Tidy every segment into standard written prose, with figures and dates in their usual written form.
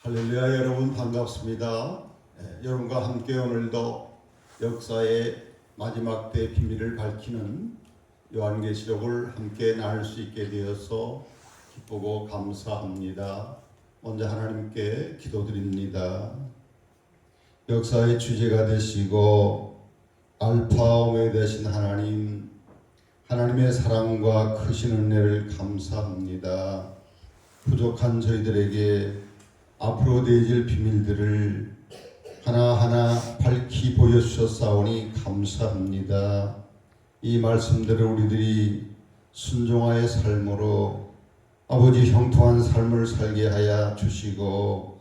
할렐루야. 여러분 반갑습니다. 여러분과 함께 오늘도 역사의 마지막 때 비밀을 밝히는 요한계시록을 함께 나눌 수 있게 되어서 기쁘고 감사합니다. 먼저 하나님께 기도드립니다. 역사의 주제가 되시고 알파 오메가 되신 하나님, 하나님의 사랑과 크신 은혜를 감사합니다. 부족한 저희들에게 앞으로 되어질 비밀들을 하나하나 밝히 보여주셨사오니 감사합니다. 이 말씀들을 우리들이 순종하의 삶으로 아버지 형통한 삶을 살게 하여 주시고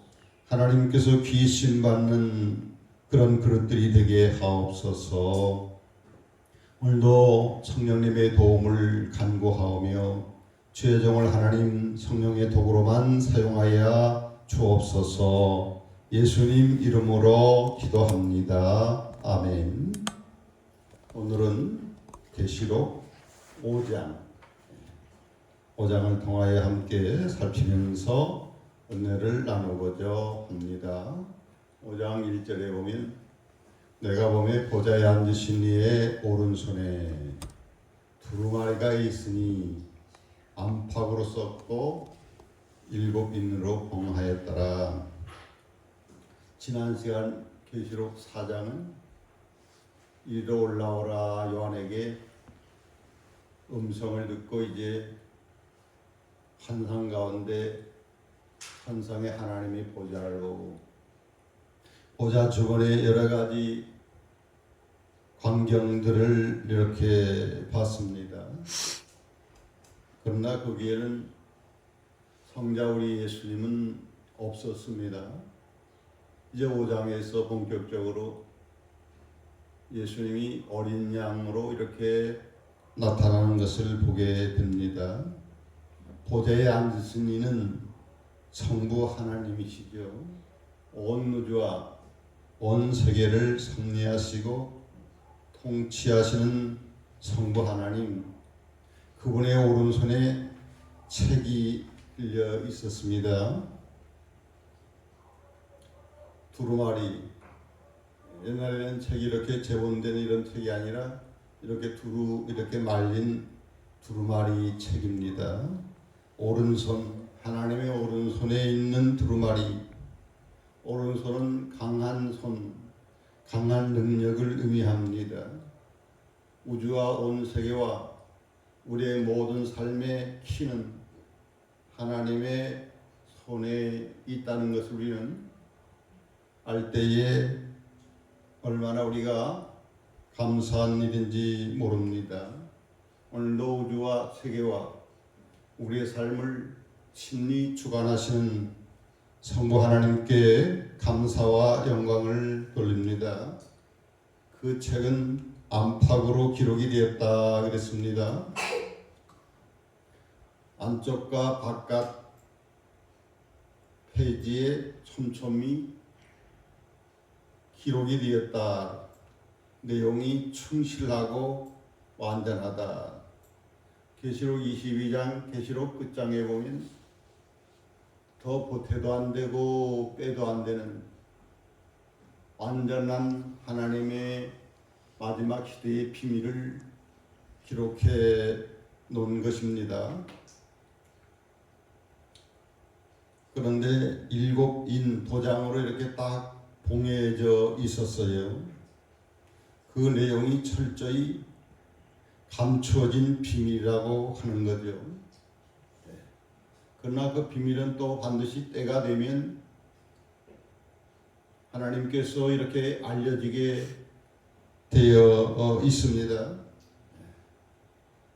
하나님께서 귀신 받는 그런 그릇들이 되게 하옵소서. 오늘도 성령님의 도움을 간구하오며 죄정을 하나님 성령의 도구로만 사용하여 주옵소서. 예수님 이름으로 기도합니다. 아멘. 오늘은 계시록 5장을 통하여 함께 살피면서 은혜를 나누고자 합니다. 5장 1절에 보면 내가 보매 보좌에 앉으신 이의 오른손에 두루마리가 있으니 안팎으로 썼고 7인으로 봉하였더라. 지난 시간 계시록 4장은 이리로 올라오라 요한에게 음성을 듣고 이제 환상 가운데 환상의 하나님의 보좌로 보좌 주변에 여러 가지 광경들을 이렇게 봤습니다. 그러나 거기에는 성자 우리 예수님은 없었습니다. 이제 5장에서 본격적으로 예수님이 어린 양으로 이렇게 나타나는 것을 보게 됩니다. 보좌에 앉으신 이는 성부 하나님이시죠. 온 우주와 온 세계를 섭리하시고 통치하시는 성부 하나님, 그분의 오른손에 책이 들려 있었습니다. 두루마리, 옛날에는 책이 이렇게 재본되는 이런 책이 아니라 이렇게 말린 두루마리 책입니다. 오른손, 하나님의 오른손에 있는 두루마리. 오른손은 강한 손, 강한 능력을 의미합니다. 우주와 온 세계와 우리의 모든 삶의 키는 하나님의 손에 있다는 것을 우리는 알 때에 얼마나 우리가 감사한 일인지 모릅니다. 오늘도 우주와 세계와 우리의 삶을 친히 주관하시는 성부 하나님께 감사와 영광을 돌립니다. 그 책은 안팎으로 기록이 되었다 그랬습니다. 안쪽과 바깥 페이지에 촘촘히 기록이 되었다. 내용이 충실하고 완전하다. 계시록 22장 계시록 끝장에 보면 더 보태도 안 되고 빼도 안 되는 완전한 하나님의 마지막 시대의 비밀을 기록해 놓은 것입니다. 그런데 7인 도장으로 이렇게 딱 봉해져 있었어요. 그 내용이 철저히 감추어진 비밀이라고 하는 거죠. 그러나 그 비밀은 또 반드시 때가 되면 하나님께서 이렇게 알려지게 되어 있습니다.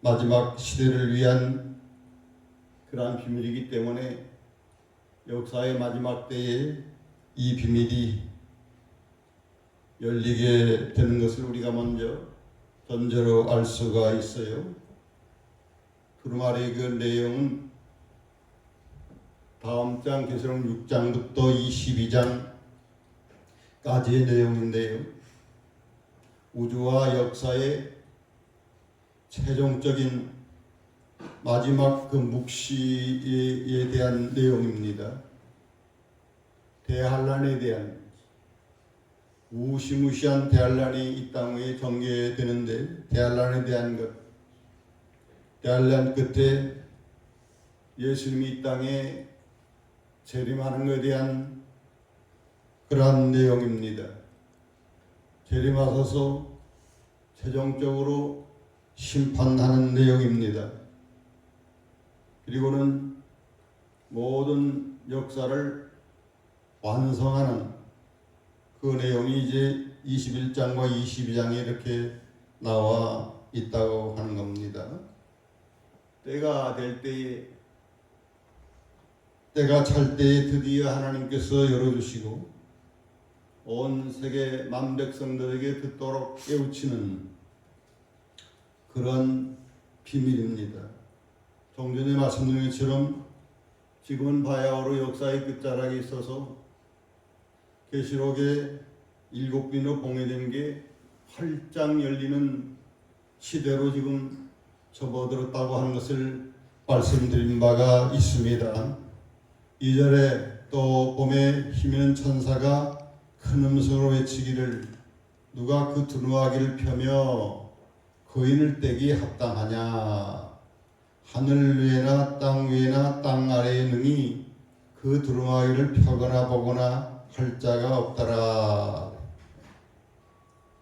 마지막 시대를 위한 그러한 비밀이기 때문에 역사의 마지막 때에 이 비밀이 열리게 되는 것을 우리가 먼저 전제로 알 수가 있어요. 두루마리 그 내용은 다음 장 계시록 6장부터 22장까지의 내용인데요. 우주와 역사의 최종적인 마지막 그 묵시에 대한 내용입니다. 대환란에 대한 무시무시한 대환란이 이 땅 위에 전개되는데 대환란에 대한 것, 대환란 끝에 예수님이 이 땅에 재림하는 것에 대한 그러한 내용입니다. 재림하셔서 최종적으로 심판하는 내용입니다. 그리고는 모든 역사를 완성하는 그 내용이 이제 21장과 22장에 이렇게 나와 있다고 하는 겁니다. 때가 될 때에, 때가 찰 때에 드디어 하나님께서 열어주시고 온 세계 만백성들에게 듣도록 깨우치는 그런 비밀입니다. 종전에 말씀드린 것처럼 지금은 바야흐로 역사의 끝자락에 있어서 계시록에 7비로 봉해된 게 활짝 열리는 시대로 지금 접어들었다고 하는 것을 말씀드린 바가 있습니다. 2절에 또 봄에 힘있는 천사가 큰 음성으로 외치기를 누가 그 두루마기를 펴며 거인을 떼기에 합당하냐. 하늘 위에나 땅 위에나 땅 아래에 능히 그 두루마기를 펴거나 보거나 할 자가 없더라.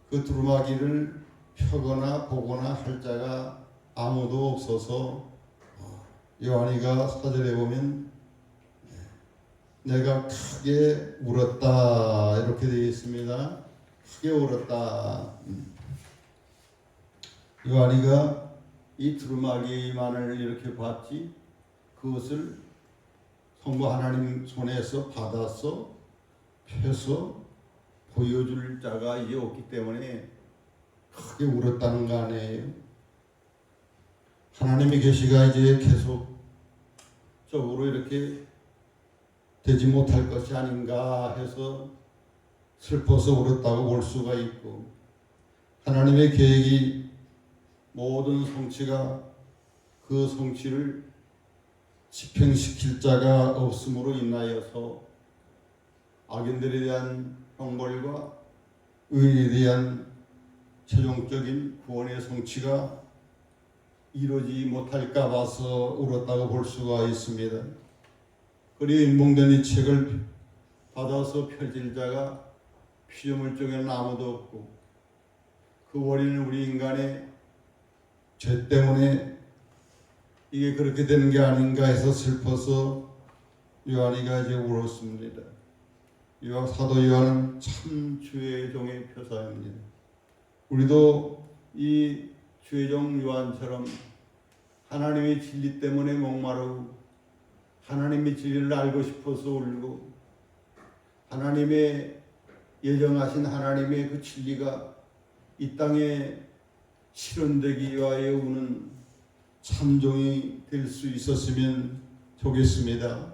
그 두루마기를 펴거나 보거나 할 자가 아무도 없어서 요한이가 4절에 보면 내가 크게 울었다 이렇게 되어 있습니다. 크게 울었다. 요한이가 이 두루마기만을 이렇게 봤지 그것을 성부 하나님 손에서 받아서 펴서 보여줄 자가 이제 없기 때문에 크게 울었다는 거 아니에요. 하나님의 계시가 이제 계속적으로 이렇게 되지 못할 것이 아닌가 해서 슬퍼서 울었다고 볼 수가 있고, 하나님의 계획이 모든 성취가 그 성취를 집행시킬 자가 없음으로 인하여서 악인들에 대한 형벌과 의인에 대한 최종적인 구원의 성취가 이루어지지 못할까 봐서 울었다고 볼 수가 있습니다. 그리고 인봉된 이 책을 받아서 펴질 자가 피조물적에는 아무도 없고 그 원인은 우리 인간의 죄 때문에 이게 그렇게 되는 게 아닌가 해서 슬퍼서 요한이가 이제 울었습니다. 사도 요한은 참 주의 종의 표사입니다. 우리도 이 주의 종 요한처럼 하나님의 진리 때문에 목마르고 하나님의 진리를 알고 싶어서 울고 하나님의 예정하신 하나님의 그 진리가 이 땅에 실현되기 위하여 우는 참종이 될 수 있었으면 좋겠습니다.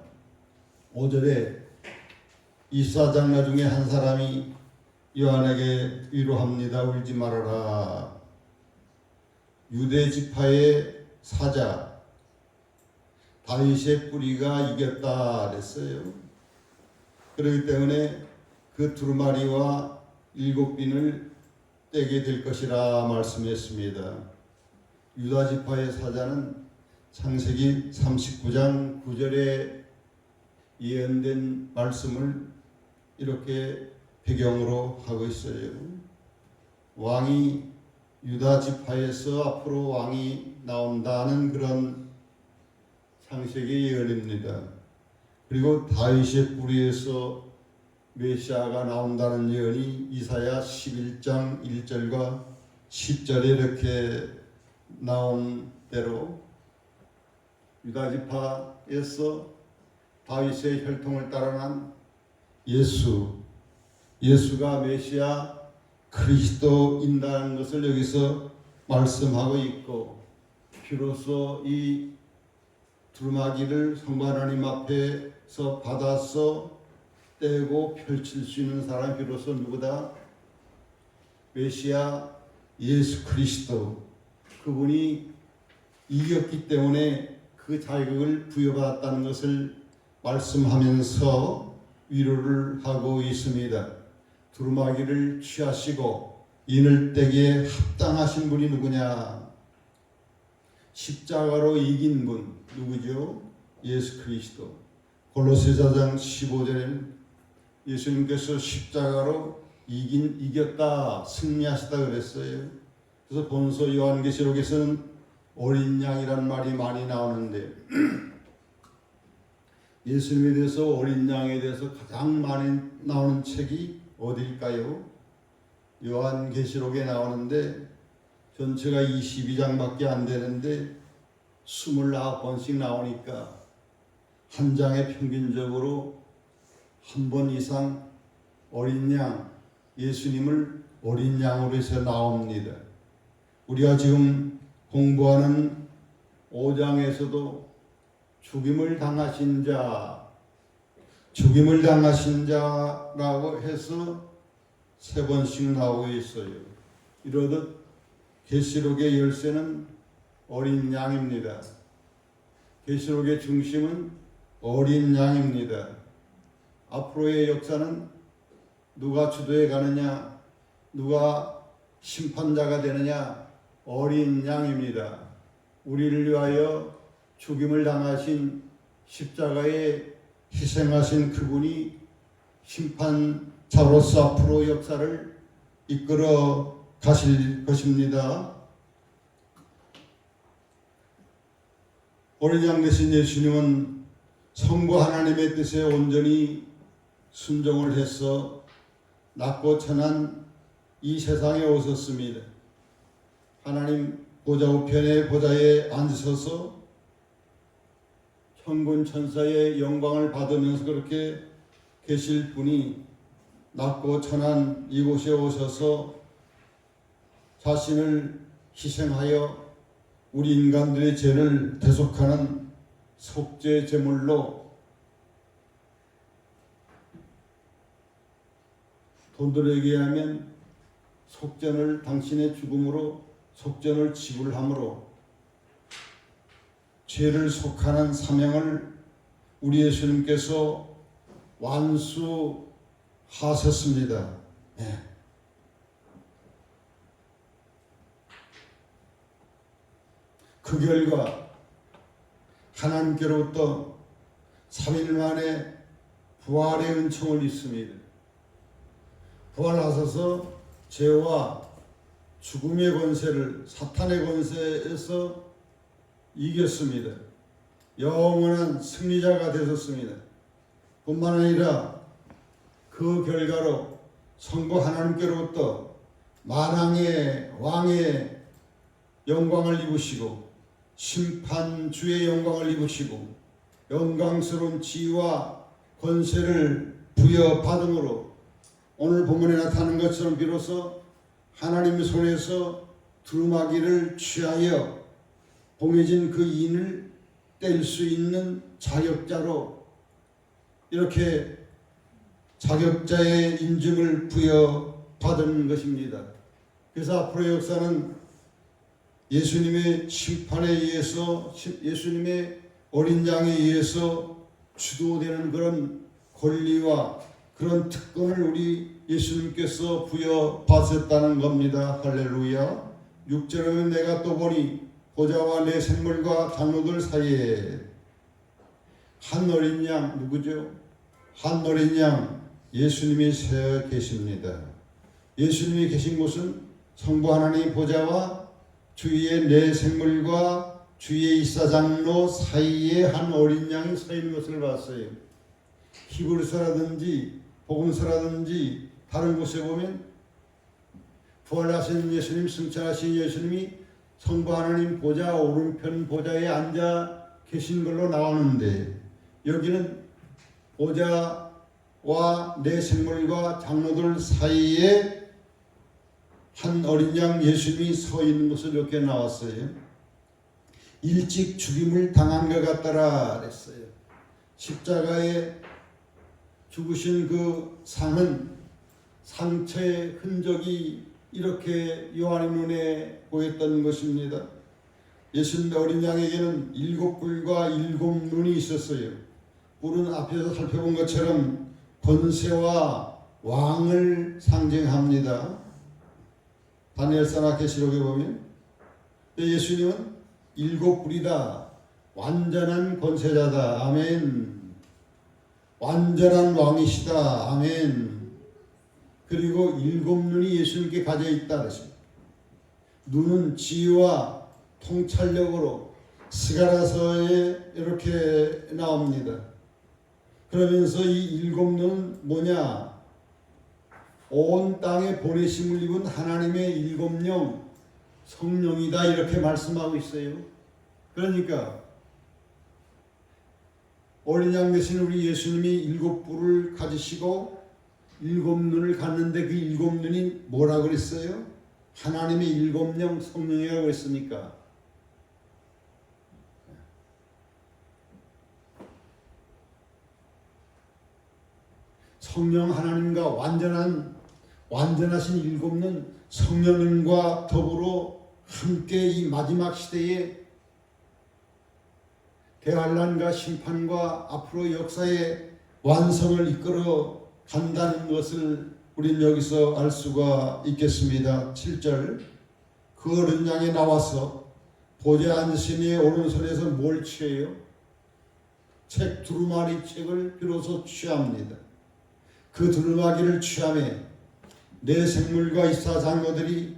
5절에 24장로 중에 한 사람이 요한에게 위로합니다. 울지 말아라. 유대 지파의 사자 다윗의 뿌리가 이겼다 그랬어요. 그렇기 때문에 그 두루마리와 7빈을 떼게 될 것이라 말씀했습니다. 유다 지파의 사자는 창세기 39장 9절에 예언된 말씀을 이렇게 배경으로 하고 있어요. 왕이 유다 지파에서 앞으로 왕이 나온다는 그런 창세기 예언입니다. 그리고 다윗의 뿌리에서 메시아가 나온다는 예언이 이사야 11장 1절과 10절에 이렇게 나온 대로 유다 지파에서 다윗의 혈통을 따라난 예수가 메시아 그리스도인다는 것을 여기서 말씀하고 있고, 비로소 이 두루마기를 성부 하나님 앞에서 받아서 떼고 펼칠 수 있는 사람이 비로소 누구다? 메시아 예수 그리스도, 그분이 이겼기 때문에 그 자격을 부여받았다는 것을 말씀하면서 위로를 하고 있습니다. 두루마기를 취하시고 인을 떼기에 합당하신 분이 누구냐? 십자가로 이긴 분 누구죠? 예수 그리스도. 골로새 4장 15절에는 예수님께서 십자가로 이겼다, 승리하시다 그랬어요. 그래서 본서 요한계시록에서는 어린 양이란 말이 많이 나오는데 예수님에 대해서, 어린 양에 대해서 가장 많이 나오는 책이 어디일까요? 요한계시록에 나오는데 전체가 22장밖에 안 되는데 29번씩 나오니까 한 장에 평균적으로 한 번 이상 어린 양, 예수님을 어린 양으로 해서 나옵니다. 우리가 지금 공부하는 5장에서도 죽임을 당하신 자라고 해서 3번씩 나오고 있어요. 이러듯 계시록의 열쇠는 어린 양입니다. 계시록의 중심은 어린 양입니다. 앞으로의 역사는 누가 주도해 가느냐, 누가 심판자가 되느냐, 어린 양입니다. 우리를 위하여 죽임을 당하신, 십자가에 희생하신 그분이 심판자로서 앞으로 역사를 이끌어 가실 것입니다. 어린 양 되신 예수님은 성부 하나님의 뜻에 온전히 순종을 해서 낮고 천한 이 세상에 오셨습니다. 하나님 보좌 우편의 보좌에 앉으셔서 천군 천사의 영광을 받으면서 그렇게 계실 분이 낮고 천한 이곳에 오셔서 자신을 희생하여 우리 인간들의 죄를 대속하는 속죄 제물로, 돈들에 의하면 속전을 당신의 죽음으로 속전을 지불함으로 죄를 속하는 사명을 우리 예수님께서 완수하셨습니다. 네. 그 결과 하나님께로부터 3일 만에 부활의 은총을 입습니다. 부활하셔서 죄와 죽음의 권세를, 사탄의 권세에서 이겼습니다. 영원한 승리자가 되셨습니다. 뿐만 아니라 그 결과로 성부 하나님께로부터 만왕의 왕의 영광을 입으시고 심판주의 영광을 입으시고 영광스러운 지위와 권세를 부여받음으로 오늘 본문에 나타나는 것처럼 비로소 하나님의 손에서 두루마기를 취하여 봉해진 그 인을 뗄 수 있는 자격자로 이렇게 자격자의 인증을 부여받은 것입니다. 그래서 앞으로의 역사는 예수님의 심판에 의해서, 예수님의 어린 양에 의해서 주도되는 그런 권리와 그런 특권을 우리 예수님께서 부여받으셨다는 겁니다. 할렐루야. 6절에는 내가 또 보니 보좌와 내 생물과 장로들 사이에 한 어린 양, 누구죠? 한 어린 양, 예수님이 서 계십니다. 예수님이 계신 곳은 성부 하나님 보좌와 주위의 네 생물과 주위의 이사장로 사이에 한 어린 양이 서 있는 것을 봤어요. 히브리서라든지 복음서라든지 다른 곳에 보면 부활하신 예수님, 승천하신 예수님이 성부 하나님 보좌 오른편 보좌에 앉아 계신 걸로 나오는데 여기는 보좌와 네 생물과 장로들 사이에 한 어린 양 예수님이 서 있는 것을 이렇게 나왔어요. 일찍 죽임을 당한 것 같더라 그랬어요. 십자가에 죽으신 그 상은 상처의 흔적이 이렇게 요한의 눈에 보였던 것입니다. 예수님 어린 양에게는 7뿔과 7 눈이 있었어요. 뿔은 앞에서 살펴본 것처럼 권세와 왕을 상징합니다. 다니엘서나 계시록에 보면 예수님은 일곱 뿔이다. 완전한 권세자다. 아멘. 완전한 왕이시다. 아멘. 그리고 일곱 눈이 예수님께 가져 있다 그랬습니다. 눈은 지혜와 통찰력으로 스가랴서에 이렇게 나옵니다. 그러면서 이 일곱 눈은 뭐냐? 온 땅에 보내심을 입은 하나님의 일곱 영 성령이다 이렇게 말씀하고 있어요. 그러니까 어린 양 되신 우리 예수님이 일곱 뿔을 가지시고 일곱 눈을 갖는데 그 일곱 눈이 뭐라 그랬어요? 하나님의 일곱 영 성령이라고 했으니까 성령 하나님과 완전하신 일곱 눈 성령님과 더불어 함께 이 마지막 시대에 대환란과 심판과 앞으로 역사의 완성을 이끌어 간다는 것을 우리는 여기서 알 수가 있겠습니다. 7절 그 어린 양이 나와서 보좌에 앉으신 이의 오른손에서 뭘 취해요? 책 두루마리 책을 비로소 취합니다. 그 두루마기를 취함에 네 생물과 이사 장로들이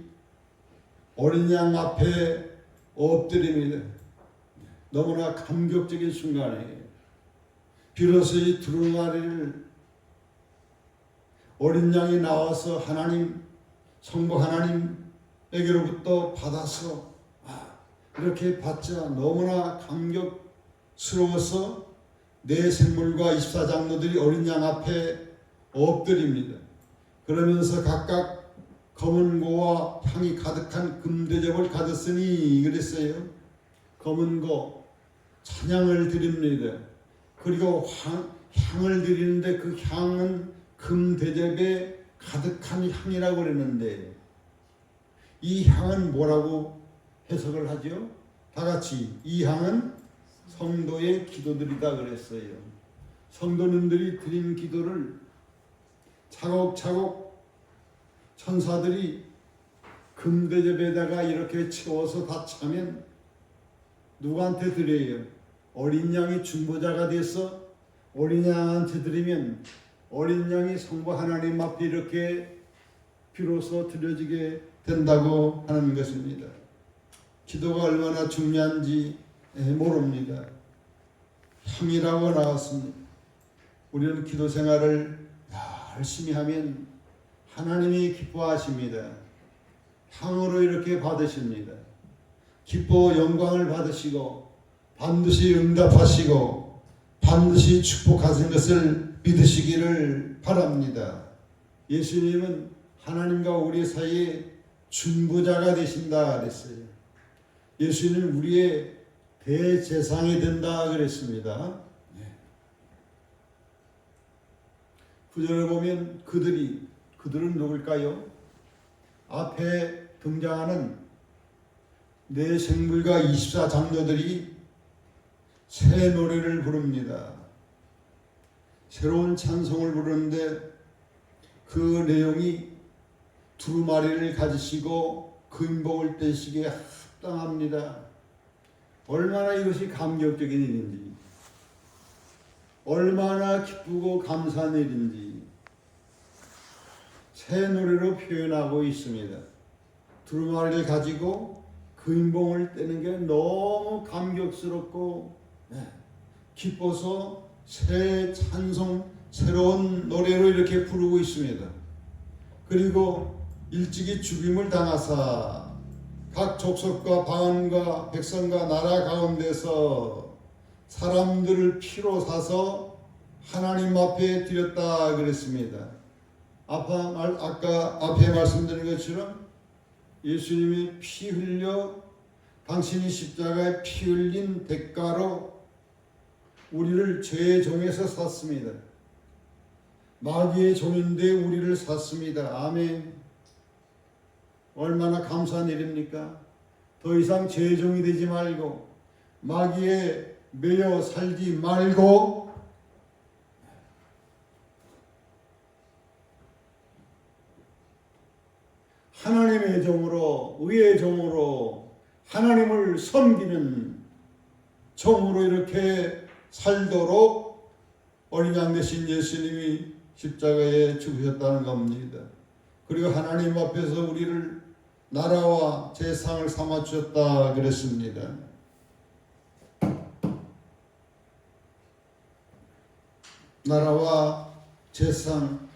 어린 양 앞에 엎드립니다. 너무나 감격적인 순간이에요. 비로소 이 두루마리를 어린 양이 나와서 하나님 성부 하나님에게로부터 받아서 이렇게 받자 너무나 감격스러워서 네 생물과 24장로들이 어린 양 앞에 엎드립니다. 그러면서 각각 검은 고와 향이 가득한 금대접을 가졌으니 그랬어요. 검은 고 찬양을 드립니다. 그리고 향을 드리는데 그 향은 금대접에 가득한 향이라고 그랬는데 이 향은 뭐라고 해석을 하죠? 다 같이 이 향은 성도의 기도들이다 그랬어요. 성도님들이 드린 기도를 차곡차곡 천사들이 금대접에다가 이렇게 채워서 다 차면 누구한테 드려요? 어린 양이 중보자가 돼서 어린 양한테 드리면 어린 양이 성부 하나님 앞에 이렇게 비로소 드려지게 된다고 하는 것입니다. 기도가 얼마나 중요한지 모릅니다. 향이라고 나왔습니다. 우리는 기도 생활을 열심히 하면 하나님이 기뻐하십니다. 향으로 이렇게 받으십니다. 기뻐 영광을 받으시고 반드시 응답하시고 반드시 축복하신 것을 믿으시기를 바랍니다. 예수님은 하나님과 우리 사이에 중보자가 되신다 그랬어요. 예수님은 우리의 대제사장이 된다 그랬습니다. 9절에 보면 그들은 누굴까요? 앞에 등장하는 네 생물과 24장로들이 새 노래를 부릅니다. 새로운 찬송을 부르는데 그 내용이 두루마리를 가지시고 금복을 떼시기에 합당합니다. 얼마나 이것이 감격적인 일인지, 얼마나 기쁘고 감사한 일인지 새 노래로 표현하고 있습니다. 두루마리를 가지고 금봉을 떼는 게 너무 감격스럽고 기뻐서 새 찬송, 새로운 노래로 이렇게 부르고 있습니다. 그리고 일찍이 죽임을 당하사 각 족속과 방언과 백성과 나라 가운데서 사람들을 피로 사서 하나님 앞에 드렸다 그랬습니다. 아까 앞에 말씀드린 것처럼 예수님이 피 흘려 당신이 십자가에 피 흘린 대가로 우리를 죄의 종에서 샀습니다. 마귀의 종인데 우리를 샀습니다. 아멘. 얼마나 감사한 일입니까? 더 이상 죄의 종이 되지 말고 마귀에 매여 살지 말고 하나님의 종으로, 의의 종으로, 하나님을 섬기는 종으로 이렇게 살도록 어린 양 되신 예수님이 십자가에 죽으셨다는 겁니다. 그리고 하나님 앞에서 우리를 나라와 제상을 삼아 주셨다 그랬습니다. 나라와 제상,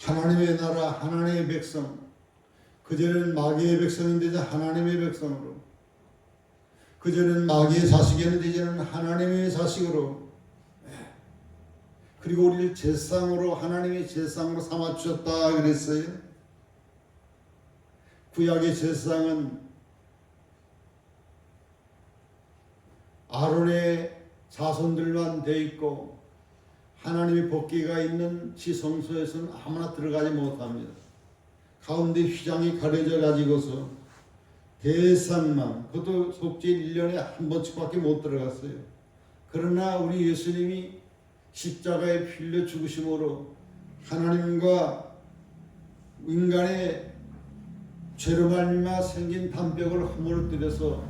하나님의 나라, 하나님의 백성. 그전에는 마귀의 백성인데 이제 하나님의 백성으로, 그전에는 마귀의 자식이었는데 이제는 하나님의 자식으로, 그리고 우리를 제상으로, 하나님의 제상으로 삼아 주셨다 그랬어요. 구약의 제상은 아론의 자손들만 돼 있고 하나님의 법궤가 있는 지성소에서는 아무나 들어가지 못합니다. 가운데 휘장이 가려져 가지고서 대상만, 그것도 속죄 1년에 한 번씩밖에 못 들어갔어요. 그러나 우리 예수님이 십자가에 피 흘려 죽으심으로 하나님과 인간의 죄로 말미암아 생긴 담벽을 허물어뜨려서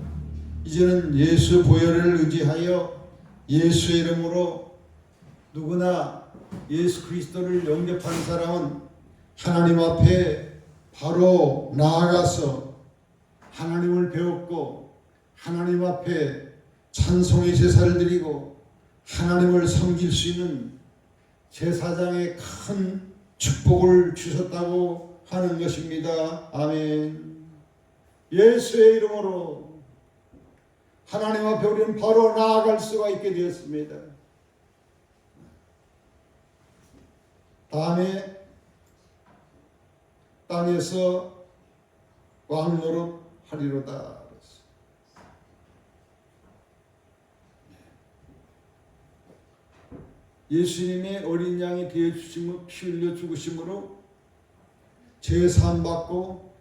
이제는 예수 보혈을 의지하여 예수의 이름으로 누구나 예수 그리스도를 영접한 사람은 하나님 앞에 바로 나아가서 하나님을 배웠고 하나님 앞에 찬송의 제사를 드리고 하나님을 섬길 수 있는 제사장의 큰 축복을 주셨다고 하는 것입니다. 아멘. 예수의 이름으로 하나님 앞에 우리는 바로 나아갈 수가 있게 되었습니다. 다음에 땅에서 왕노릇 하리로다. 예수님의 어린 양이 되어 주심으로, 피 흘려 죽으심으로 제사함 받고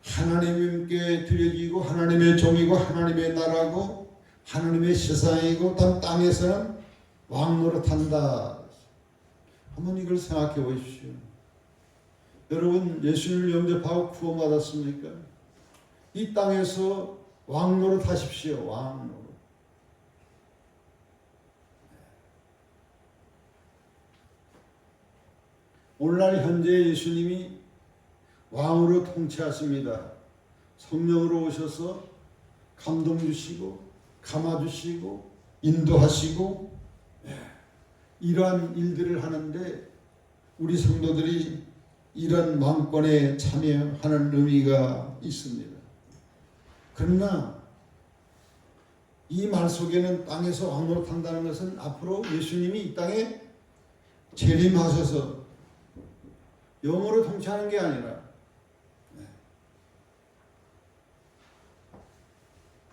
하나님께 드려지고 하나님의 종이고 하나님의 나라고 하나님의 세상이고 땅에서는 왕노릇한다. 한번 이걸 생각해 보십시오. 여러분 예수님을 영접하고 구원받았습니까? 이 땅에서 왕노릇 하십시오. 왕노릇. 오늘날 현재 예수님이 왕으로 통치하십니다. 성령으로 오셔서 감동 주시고 감화 주시고 인도하시고 이러한 일들을 하는데 우리 성도들이 이런 왕권에 참여하는 의미가 있습니다. 그러나 이 말 속에는 땅에서 왕노릇한다는 것은 앞으로 예수님이 이 땅에 재림하셔서 영으로 통치하는 게 아니라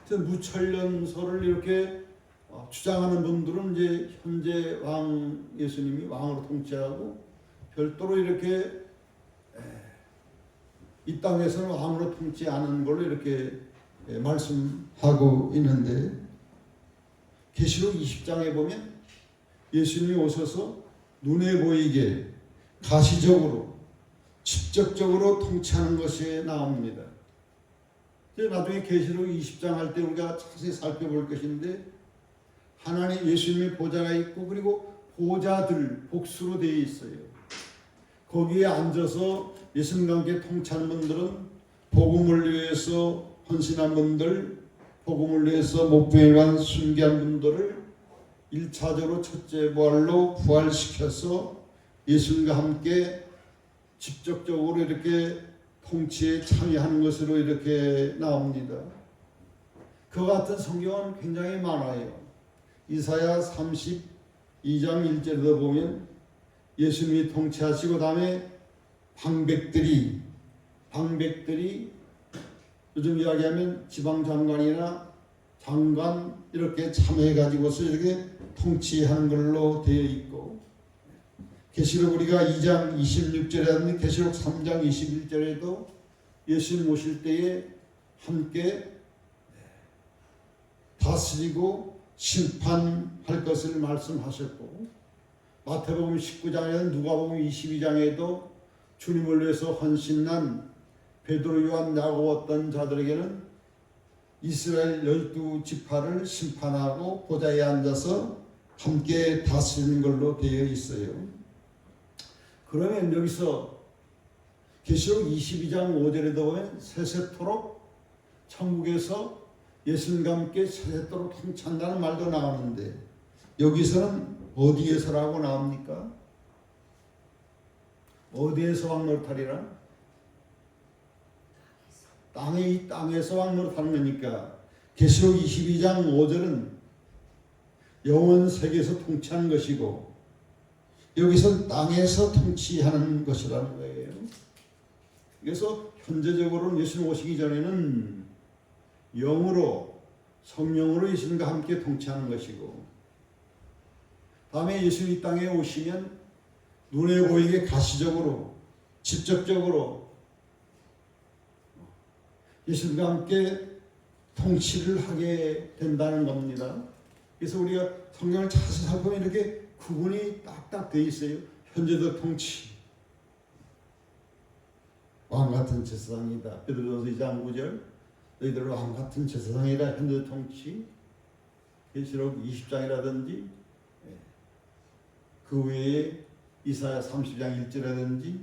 무천년설을 이렇게 주장하는 분들은 이제 현재 왕 예수님이 왕으로 통치하고 별도로 이렇게 이 땅에서는 왕으로 통치하는 걸로 이렇게 말씀하고 있는데 계시록 20장에 보면 예수님이 오셔서 눈에 보이게 가시적으로 직접적으로 통치하는 것이 나옵니다. 나중에 계시록 20장 할 때 우리가 자세히 살펴볼 것인데 하나님 예수님의 보좌가 있고 그리고 보좌들 복수로 되어 있어요. 거기에 앉아서 예수님과 함께 통치하는 분들은 복음을 위해서 헌신한 분들, 복음을 위해서 목배관 순교한 분들을 1차적으로 첫째 부활로 부활시켜서 예수님과 함께 직접적으로 이렇게 통치에 참여하는 것으로 이렇게 나옵니다. 그 같은 성경은 굉장히 많아요. 이사야 32장 1절에도 보면 예수님이 통치하시고 다음에 방백들이 요즘 이야기하면 지방장관이나 장관 이렇게 참여해가지고서 이렇게 통치하는 걸로 되어 있고 계시록 우리가 2장 26절에 하는 계시록 3장 21절에도 예수님 오실 때에 함께 다스리고 심판할 것을 말씀하셨고 마태복음 19장에는 누가복음 22장에도 주님을 위해서 헌신한 베드로, 요한, 야고보 어떤 자들에게는 이스라엘 12지파를 심판하고 보좌에 앉아서 함께 다스리는 걸로 되어 있어요. 그러면 여기서 계시록 22장 5절에도 보면 세세토록 천국에서 예수님과 함께 세세토록 통치한다는 말도 나오는데 여기서는 어디에서라고 나옵니까? 어디에서 왕노릇하리라? 땅에서 왕노릇하는 거니까 계시록 22장 5절은 영원 세계에서 통치하는 것이고 여기서는 땅에서 통치하는 것이라는 거예요. 그래서 현재적으로는 예수님 오시기 전에는 영으로 성령으로 예수님과 함께 통치하는 것이고 다음에 예수님 이 땅에 오시면 눈에 보이게 가시적으로 직접적으로 예수님과 함께 통치를 하게 된다는 겁니다. 그래서 우리가 성경을 자세히 살펴보면 이렇게 구분이 딱딱 되어 있어요. 현재도 통치. 왕같은 제사장이다. 베드로전서 2장 9절 너희들 왕같은 제사장이다. 현재 통치. 계시록 20장이라든지 그 외에 이사야 30장 1절이라든지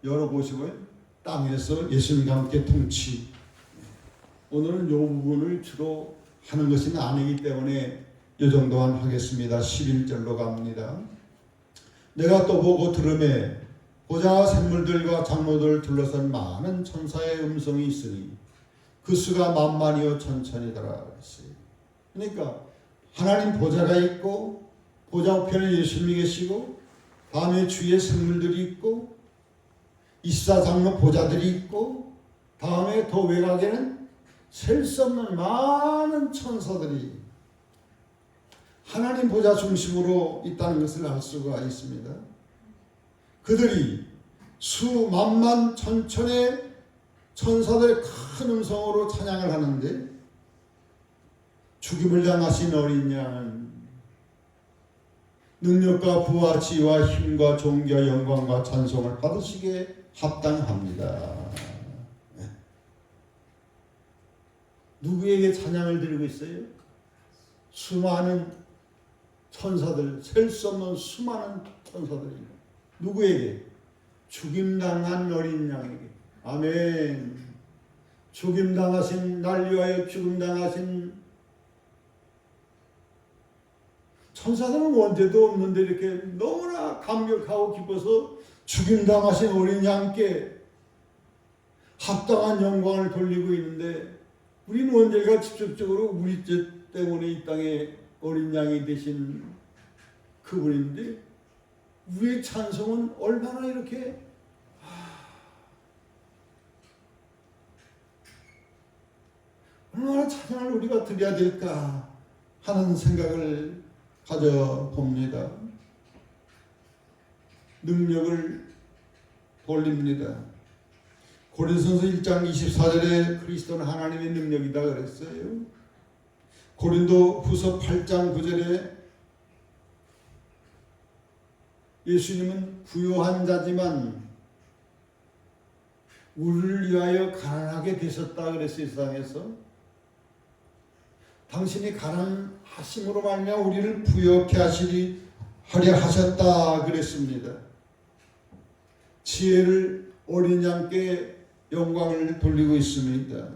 여러 곳에 보면 땅에서 예수님과 함께 통치. 오늘은 이 부분을 주로 하는 것은 아니기 때문에 이 정도만 하겠습니다. 11절로 갑니다. 내가 또 보고 들으매 보좌와 샘물들과 장로들 둘러싼 많은 천사의 음성이 있으니 그 수가 만만이요 천천이더라 그랬어요. 그러니까 하나님 보좌가 있고 보좌 우편에 예수님이 계시고 다음에 주의 샘물들이 있고 24장로 보좌들이 있고 다음에 더 외곽에는 셀 수 없는 많은 천사들이 하나님 보좌 중심으로 있다는 것을 알 수가 있습니다. 그들이 수만만 천천의 천사들의 큰 음성으로 찬양을 하는데 죽임을 당하신 어린 양은 능력과 부와 지혜와 힘과 존귀와 영광과 찬송을 받으시기에 합당합니다. 누구에게 찬양을 드리고 있어요? 수많은 천사들, 셀 수 없는 수많은 천사들이 누구에게? 죽임당한 어린 양에게. 아멘. 죽임당하신 날 위하여 죽임당하신 천사들은 원죄도 없는데 이렇게 너무나 감격하고 기뻐서 죽임당하신 어린 양께 합당한 영광을 돌리고 있는데 우리는 원죄가 직접적으로 우리 죄 때문에 이 땅에 어린 양이 되신 그분인데 우리의 찬송은 얼마나 이렇게 얼마나 찬양을 우리가 드려야 될까 하는 생각을 가져봅니다. 능력을 돌립니다. 고린도전서 1장 24절에 그리스도는 하나님의 능력이다 그랬어요. 고린도 후서 8장 9절에 예수님은 부요한 자지만 우리를 위하여 가난하게 되셨다 그랬어요. 세상에서 당신이 가난하심으로 말미암아 우리를 부요케 하려 하셨다 그랬습니다. 지혜를 어린 양께 영광을 돌리고 있습니다.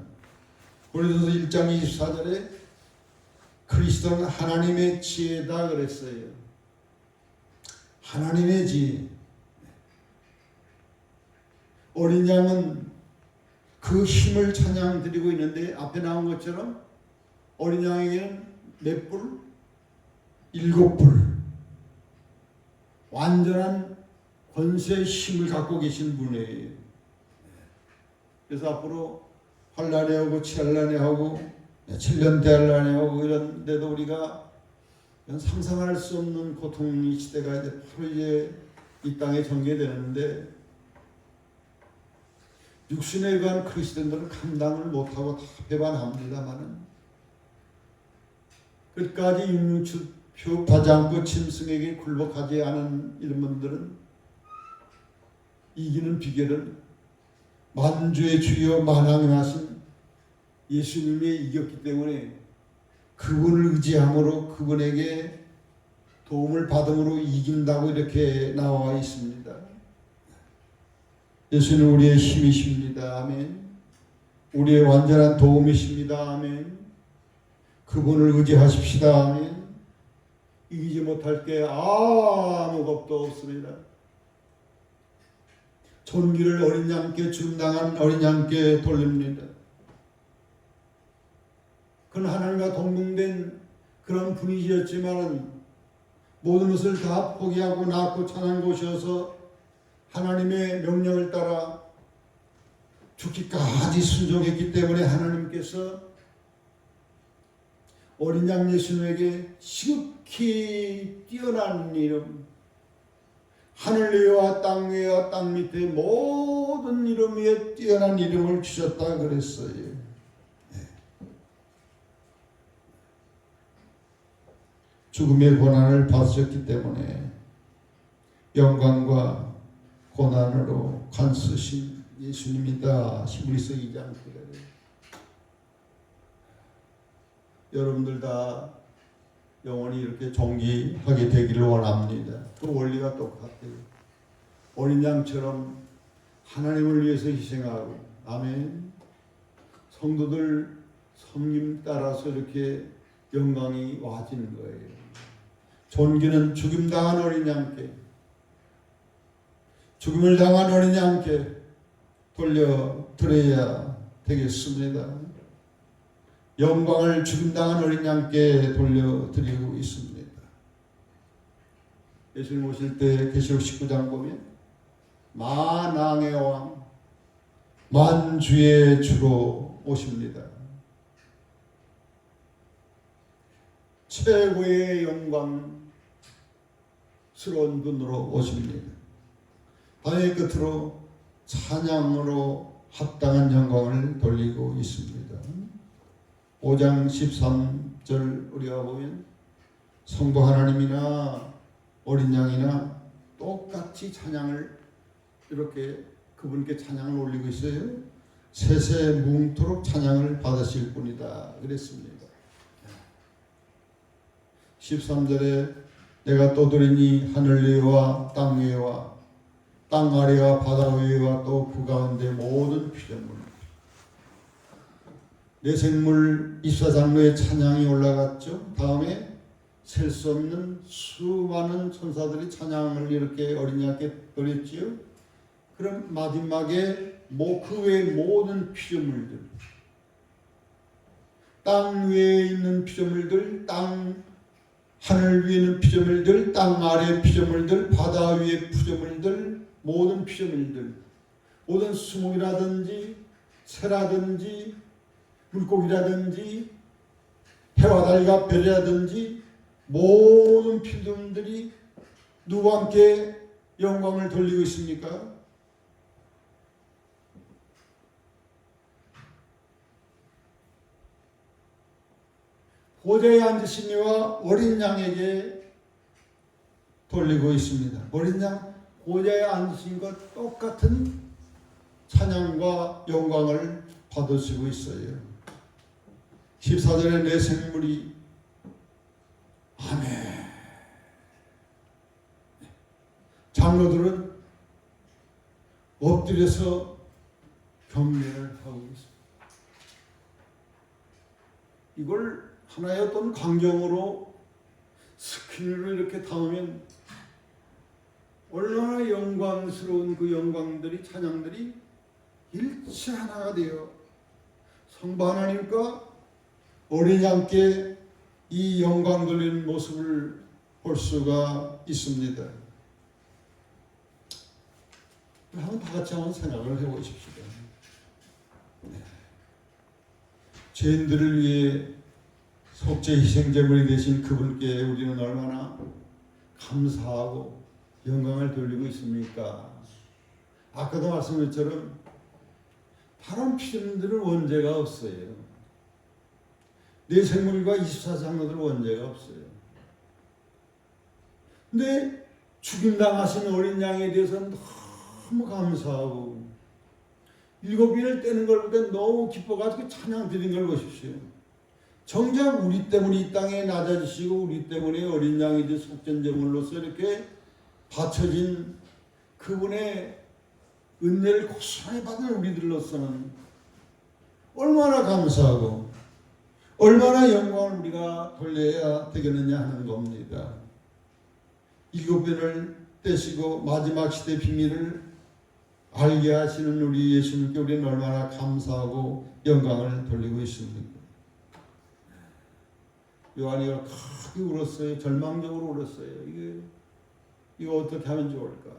고린도서 1장 24절에 그리스도는 하나님의 지혜다 그랬어요. 하나님의 지혜. 어린 양은 그 힘을 찬양드리고 있는데 앞에 나온 것처럼 어린 양에게는 몇 불? 7불. 완전한 권세의 힘을 갖고 계신 분이에요. 그래서 앞으로 환란에 오고 찬란에 하고 7년 대환란에 오고 이런데도 우리가 상상할 수 없는 고통의 시대가 이제 바로 이제 이 땅에 전개되는데 육신에 의한 그리스도인들은 감당을 못하고 다 배반합니다마는 끝까지 육류표 하지 않고 짐승에게 굴복하지 않은 이런 분들은 이기는 비결은 만주의 주여 만왕하신 예수님이 이겼기 때문에 그분을 의지함으로 그분에게 도움을 받음으로 이긴다고 이렇게 나와 있습니다. 예수는 우리의 힘이십니다. 아멘. 우리의 완전한 도움이십니다. 아멘. 그분을 의지하십시다. 아멘. 이기지 못할 게 아무것도 없습니다. 존귀를 어린 양께 준당한 어린 양께 돌립니다. 그는 하나님과 동등된 그런 분이셨지만 모든 것을 다 포기하고 낳고 찬한 곳이어서 하나님의 명령을 따라 죽기까지 순종했기 때문에 하나님께서 어린 양 예수님에게 지극히 뛰어난 이름, 하늘 위와 땅 위와 땅 밑에 모든 이름 위에 뛰어난 이름을 주셨다 그랬어요. 죽음의 고난을 받으셨기 때문에 영광과 고난으로 간쓰신 예수님이다. 히브리서 2장 9절에 여러분들 다 영원히 이렇게 존귀하게 되기를 원합니다. 그 원리가 똑같아요. 어린 양처럼 하나님을 위해서 희생하고 아멘. 성도들 섬김 따라서 이렇게 영광이 와지는 거예요. 존귀는 죽임 당한 어린 양께, 죽음을 당한 어린 양께 돌려드려야 되겠습니다. 영광을 죽임당한 어린 양께 돌려드리고 있습니다. 예수님 오실 때 계시록 19장 보면 만왕의 왕, 만주의 주로 오십니다. 최고의 영광스러운 분으로 오십니다. 다의 끝으로 찬양으로 합당한 영광을 돌리고 있습니다. 5장 13절 우리가 보면 성부 하나님이나 어린 양이나 똑같이 찬양을 이렇게 그분께 찬양을 올리고 있어요. 세세 뭉토록 찬양을 받으실 분이다 그랬습니다. 13절에 내가 떠들이니 하늘 위와 땅 위와 땅 아래와 바다 위와 또 그 가운데 모든 피조물 내 생물 24장로의 찬양이 올라갔죠. 다음에 셀 수 없는 수많은 천사들이 찬양을 이렇게 어린 양께 드렸지요. 그럼 마지막에 그 외의 모든 피조물들, 땅 위에 있는 피조물들, 하늘 위에 있는 피조물들, 땅 아래의 피조물들, 바다 위의 피조물들, 모든 피조물들, 모든 수목이라든지 새라든지 물고기라든지 해와 달과 별이라든지 모든 피조물들이 누구와 함께 영광을 돌리고 있습니까? 보좌에 앉으신 이와 어린 양에게 돌리고 있습니다. 어린 양 보좌에 앉으신 것 똑같은 찬양과 영광을 받으시고 있어요. 14절에 내 생물이 아멘. 장로들은 엎드려서 경배를 하고 있습니다. 이걸 하나의 어떤 광경으로 스크린으로 이렇게 담으면 얼마나 영광스러운 그 영광들이 찬양들이 일체 하나가 되어 성부 하나님과 어린 양께 이 영광 돌리는 모습을 볼 수가 있습니다. 한번 다 같이 한번 생각을 해보십시오. 죄인들을 위해 속죄 희생제물이 되신 그분께 우리는 얼마나 감사하고 영광을 돌리고 있습니까? 아까도 말씀드린 것처럼 다른 피조물들은 원죄가 없어요. 내 생물과 24장로들은 원죄가 없어요. 근데 죽임당하신 어린 양에 대해서는 너무 감사하고 일곱인을 떼는 걸 볼 때 너무 기뻐가지고 찬양 드린 걸 보십시오. 정작 우리 때문에 이 땅에 낮아지시고 우리 때문에 어린 양이지 속전제물로서 이렇게 바쳐진 그분의 은혜를 고스란히 받은 우리들로서는 얼마나 감사하고 얼마나 영광을 우리가 돌려야 되겠느냐 하는 겁니다. 일곱 변을 떼시고 마지막 시대 비밀을 알게 하시는 우리 예수님께 우리는 얼마나 감사하고 영광을 돌리고 있습니까? 요한이가 크게 울었어요. 절망적으로 울었어요. 이거 어떻게 하면 좋을까?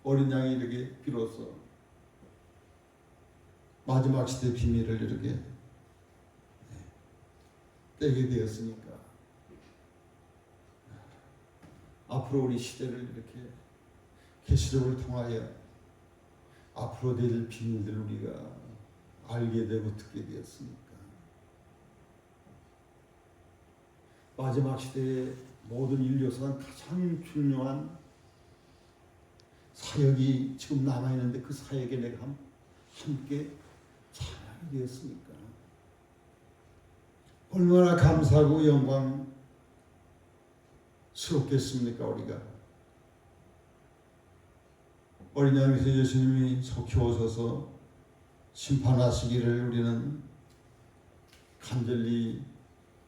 어린 양이 이렇게 비로소 마지막 시대 비밀을 이렇게 떼게 되었으니까 앞으로 우리 시대를 이렇게 계시록을 통하여 앞으로 될 비밀들을 우리가 알게 되고 듣게 되었으니까 마지막 시대의 모든 인류사는 가장 중요한 사역이 지금 남아있는데 그 사역에 내가 함께 참여하게 되었으니까 얼마나 감사하고 영광스럽겠습니까? 우리가 어린 양에서 예수님이 속히 오셔서 심판하시기를 우리는 간절히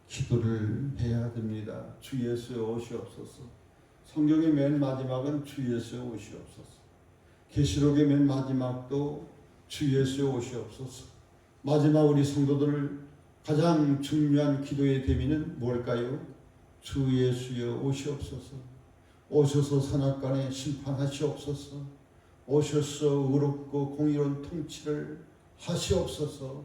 기도를 해야 됩니다. 주 예수의 오시옵소서. 성경의 맨 마지막은 주 예수의 오시옵소서. 계시록의 맨 마지막도 주 예수의 오시옵소서. 마지막 우리 성도들 가장 중요한 기도의 대미는 뭘까요? 주 예수여 오시옵소서. 오셔서 선악간에 심판하시옵소서. 오셔서 의롭고 공의로운 통치를 하시옵소서.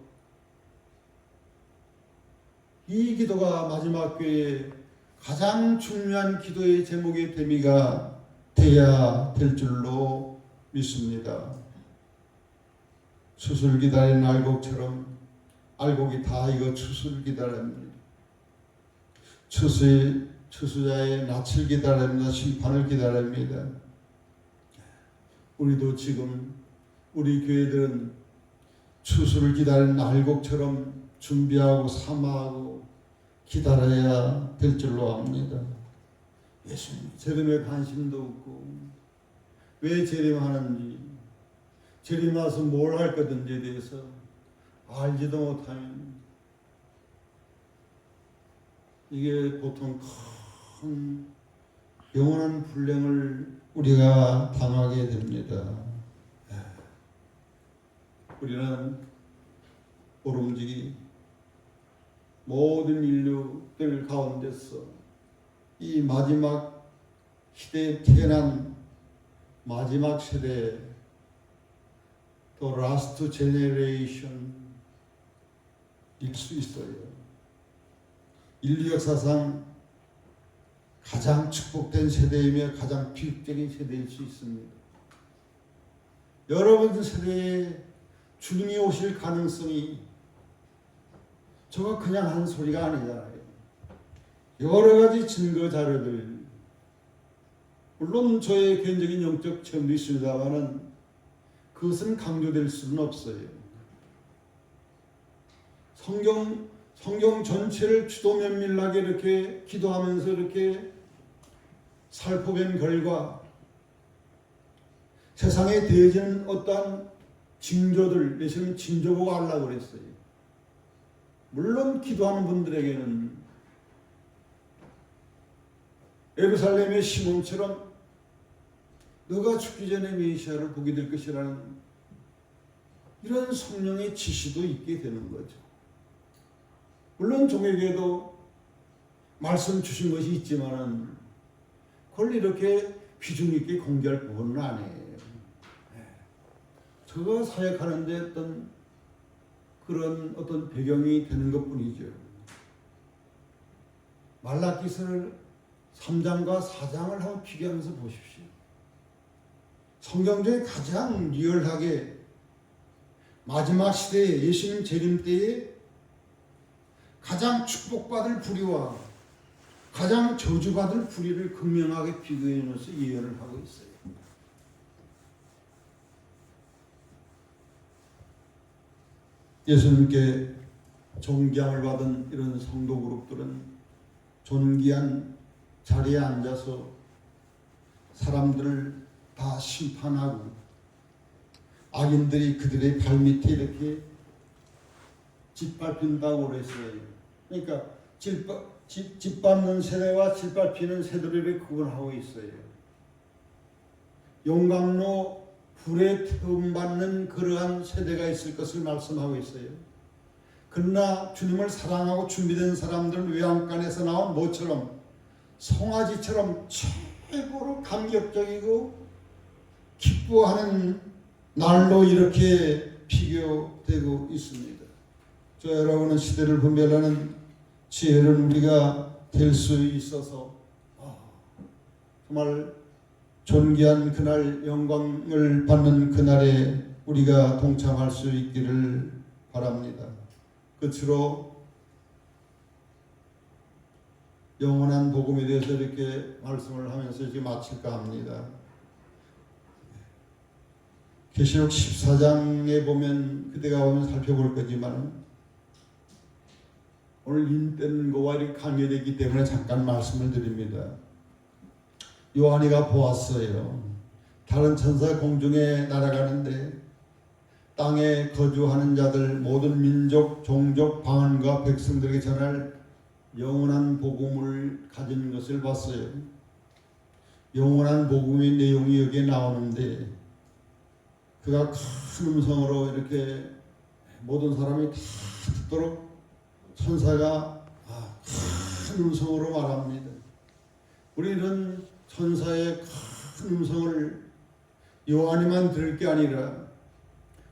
이 기도가 마지막 교회의 가장 중요한 기도의 제목의 대미가 돼야 될 줄로 믿습니다. 추수를 기다리는 알곡처럼 알곡이 다 이거 추수를 기다립니다. 추수자의 낯을 기다립니다. 심판을 기다립니다. 우리도 지금 우리 교회들은 추수를 기다리는 알곡처럼 준비하고 사모하고 기다려야 될 줄로 압니다. 예수님 재림에 관심도 없고 왜 재림하는지 재림 와서 뭘 할 거든지에 대해서 알지도 못하면 이게 보통 큰 영원한 불행을 우리가 당하게 됩니다. 우리는 오름지기 모든 인류들 가운데서 이 마지막 시대에 태어난 마지막 세대 The Last Generation일 수 있어요. 인류 역사상 가장 축복된 세대이며 가장 비극적인 세대일 수 있습니다. 여러분 세대에 주님이 오실 가능성이 저가 그냥 한 소리가 아니잖아요. 여러 가지 증거 자료들, 물론 저의 개인적인 영적 체험도 있습니다만은 그것은 강조될 수는 없어요. 성경 전체를 주도 면밀하게 이렇게 기도하면서 이렇게 살펴본 결과 세상에 대해지는 어떠한 징조들, 예수님 징조 보고 알라고 그랬어요. 물론 기도하는 분들에게는 예루살렘의 시몬처럼 너가 죽기 전에 메시아를 보게 될 것이라는 이런 성령의 지시도 있게 되는 거죠. 물론 종에게도 말씀 주신 것이 있지만은 그걸 이렇게 비중 있게 공개할 부분은 아니에요. 저가 사역하는데 어떤 그런 어떤 배경이 되는 것뿐이죠. 말라기서를 3장과 4장을 한번 비교하면서 보십시오. 성경 중에 가장 리얼하게 마지막 시대에 예수님 재림 때에 가장 축복받을 부류와 가장 저주받을 불의를 극명하게 비교해 놓아서 예언을 하고 있어요. 예수님께 존경을 받은 이런 성도 그룹들은 존귀한 자리에 앉아서 사람들을 다 심판하고 악인들이 그들의 발밑에 이렇게 짓밟힌다고 그랬어요. 그러니까 짓밟는 세대와 짓밟히는 세대를 구분하고 있어요. 용광로 불에 태움받는 그러한 세대가 있을 것을 말씀하고 있어요. 그러나 주님을 사랑하고 준비된 사람들은 외양간에서 나온 모처럼 송아지처럼 최고로 감격적이고 기뻐하는 날로 이렇게 비교되고 있습니다. 저 여러분은 시대를 분별하는 지혜를 우리가 될 수 있어서 정말 존귀한 그날, 영광을 받는 그날에 우리가 동참할 수 있기를 바랍니다. 끝으로 영원한 복음에 대해서 이렇게 말씀을 하면서 이제 마칠까 합니다. 계시록 14장에 보면 그때가 오면 살펴볼 거지만 오늘 인된 거와 이렇게 강요되기 때문에 잠깐 말씀을 드립니다. 요한이가 보았어요. 다른 천사 공중에 날아가는데 땅에 거주하는 자들 모든 민족, 종족, 방언과 백성들에게 전할 영원한 복음을 가진 것을 봤어요. 영원한 복음의 내용이 여기에 나오는데 그가 큰 음성으로 이렇게 모든 사람이 다 듣도록 천사가 큰 음성으로 말합니다. 우리는 천사의 큰 음성을 요한이만 들을 게 아니라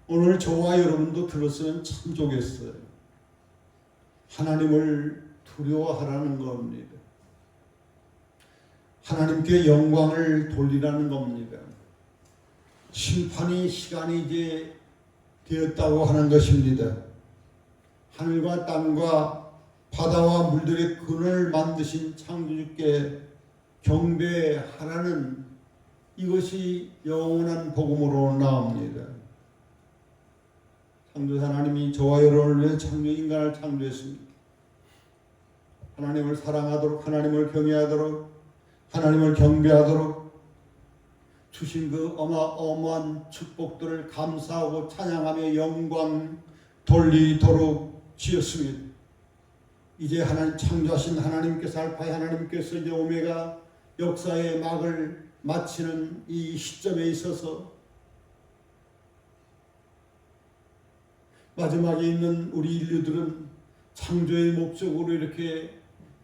오늘 저와 여러분도 들었으면 참 좋겠어요. 하나님을 두려워하라는 겁니다. 하나님께 영광을 돌리라는 겁니다. 심판의 시간이 이제 되었다고 하는 것입니다. 하늘과 땅과 바다와 물들의 근원을 만드신 창조주께 경배하라는 이것이 영원한 복음으로 나옵니다. 창조자 하나님이 저와 여러분을 위해 인간을 창조했습니다. 하나님을 사랑하도록, 하나님을 경외하도록, 하나님을 경배하도록 주신 그 어마어마한 축복들을 감사하고 찬양하며 영광 돌리도록 지었습니다. 이제 하나님 창조하신 하나님께서 알파의 하나님께서 이제 오메가 역사의 막을 마치는 이 시점에 있어서 마지막에 있는 우리 인류들은 창조의 목적으로 이렇게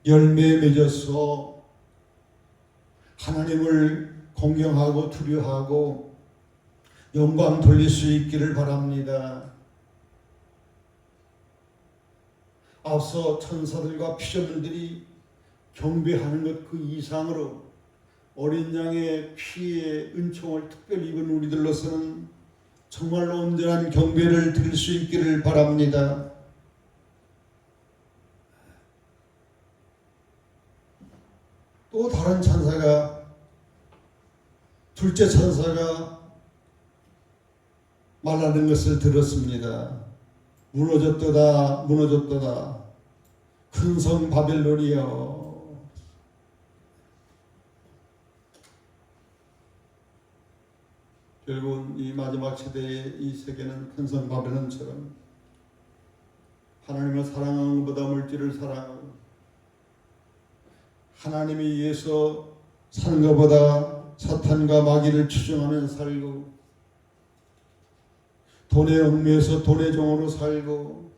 열매에 맺어서 하나님을 공경하고 두려워하고 영광 돌릴 수 있기를 바랍니다. 앞서 천사들과 피조물들이 경배하는 것 그 이상으로 어린 양의 피의 은총을 특별히 입은 우리들로서는 정말로 온전한 경배를 드릴 수 있기를 바랍니다. 또 다른 천사가, 둘째 천사가 말하는 것을 들었습니다. 무너졌도다, 무너졌도다. 큰 성 바벨론이여. 결국은 이 마지막 시대의 이 세계는 큰 성 바벨론처럼 하나님을 사랑하는 것보다 물질을 사랑하고 하나님이 위해서 사는 것보다 사탄과 마귀를 추종하며 살고 돈에 얽매여서 돈의 종으로 살고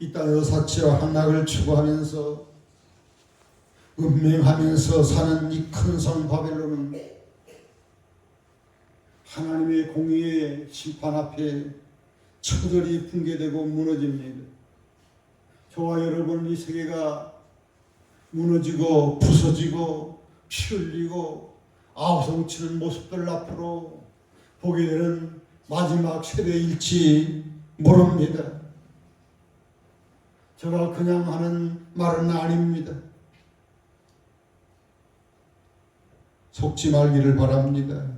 이 땅에서 사치와 향락을 추구하면서 음행하면서 사는 이 큰 성 바벨론은 하나님의 공의의 심판 앞에 처절히 붕괴되고 무너집니다. 저와 여러분 이 세계가 무너지고 부서지고 피 흘리고 아우성치는 모습들 앞으로 보게 되는 마지막 세대일지 모릅니다. 제가 그냥 하는 말은 아닙니다. 속지 말기를 바랍니다.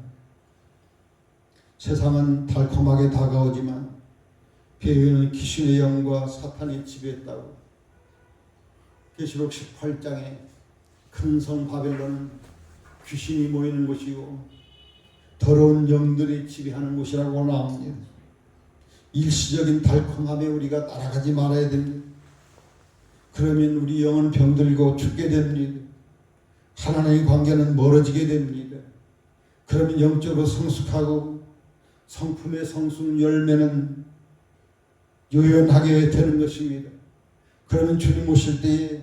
세상은 달콤하게 다가오지만 배후에는 귀신의 영과 사탄이 지배했다고. 계시록 18장에 큰 성 바벨론은 귀신이 모이는 곳이고 더러운 영들이 지배하는 곳이라고 나옵니다. 일시적인 달콤함에 우리가 따라가지 말아야 됩니다. 그러면 우리 영은 병들고 죽게 됩니다. 하나님의 관계는 멀어지게 됩니다. 그러면 영적으로 성숙하고 성품의 성숙 열매는 요연하게 되는 것입니다. 그러면 주님 오실 때에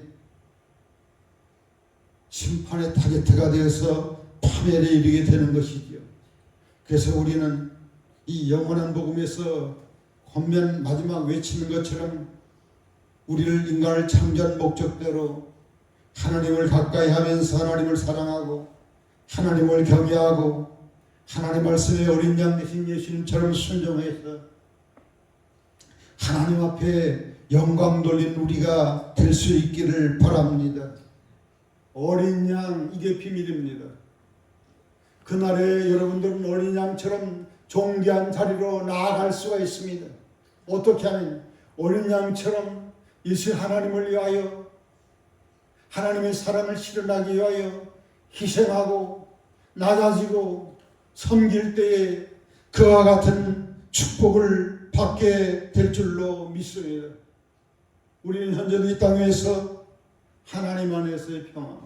심판의 타겟트가 되어서 파멸에 이르게 되는 것이죠. 그래서 우리는 이 영원한 복음에서 권면 마지막 외치는 것처럼 우리를 인간을 창조한 목적대로 하나님을 가까이 하면서 하나님을 사랑하고 하나님을 경외하고 하나님 말씀에 어린 양 되신 예수님처럼 순종해서 하나님 앞에 영광 돌린 우리가 될 수 있기를 바랍니다. 어린 양, 이게 비밀입니다. 그날에 여러분들은 어린 양처럼 존귀한 자리로 나아갈 수가 있습니다. 어떻게 하면 어린 양처럼 예수 하나님을 위하여 하나님의 사랑을 실현하기 위하여 희생하고 낮아지고 섬길 때에 그와 같은 축복을 받게 될 줄로 믿습니다. 우리는 현재도 이 땅에서 하나님 안에서의 평안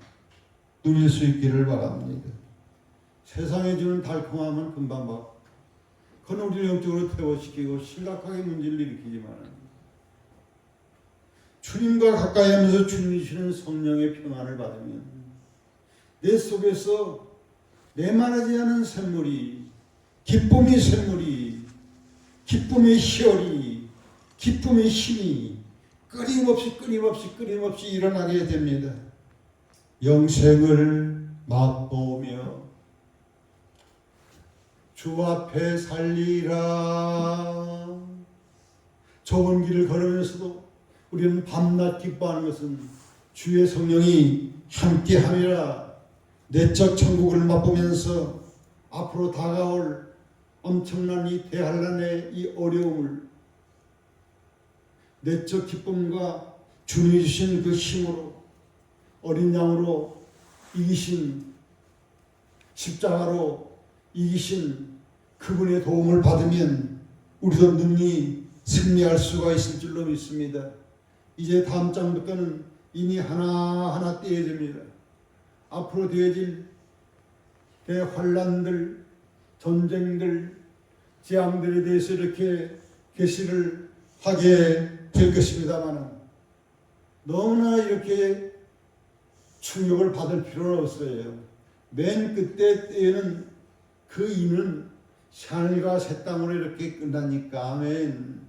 누릴 수 있기를 바랍니다. 세상에 주는 달콤함은 금방 막 그건 우리를 영적으로 퇴보시키고 심각하게 문제를 일으키지만 주님과 가까이 하면서 주님이 주시는 성령의 평안을 받으면 내 속에서 내말하지 않은 샘물이 기쁨의 샘물이 기쁨의 희열이 기쁨의 힘이 끊임없이 일어나게 됩니다. 영생을 맛보며 주 앞에 살리라. 좁은 길을 걸으면서도 우리는 밤낮 기뻐하는 것은 주의 성령이 함께함이라. 내적 천국을 맛보면서 앞으로 다가올 엄청난 이 대환란의 이 어려움을 내적 기쁨과 주님이 주신 그 힘으로 어린 양으로 이기신 십자가로 이기신 그분의 도움을 받으면 우리도 능히 승리할 수가 있을 줄로 믿습니다. 이제 다음 장부터는 이미 하나하나 떼어집니다. 앞으로 되어질 대환란들, 전쟁들, 재앙들에 대해서 이렇게 계시를 하게 될 것입니다만 너무나 이렇게 충격을 받을 필요는 없어요. 맨 끝에 때에는 그 이는 샤넬과 새 땅으로 이렇게 끝나니까 아멘.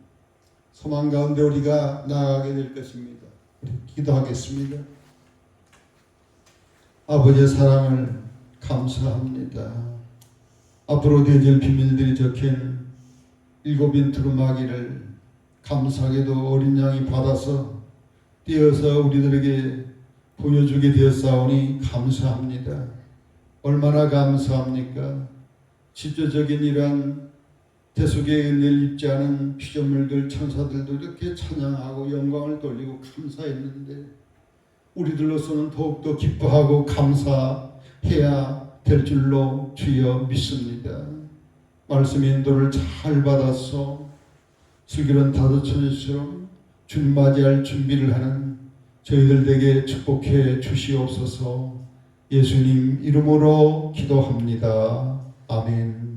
소망 가운데 우리가 나아가게 될 것입니다. 우리 기도하겠습니다. 아버지의 사랑을 감사합니다. 앞으로 되어질 비밀들이 적힌 7인 두루마기를 감사하게도 어린 양이 받아서 띄어서 우리들에게 보여주게 되었사오니 감사합니다. 얼마나 감사합니까? 실제적인 이러한 대속의 은혜를 입지 않은 피조물들, 천사들도 이렇게 찬양하고 영광을 돌리고 감사했는데 우리들로서는 더욱더 기뻐하고 감사해야 될 줄로 주여 믿습니다. 말씀의 인도를 잘 받아서 슬기로운 다도천일처럼 주님 맞이할 준비를 하는 저희들 에게 축복해 주시옵소서. 예수님 이름으로 기도합니다. 아멘.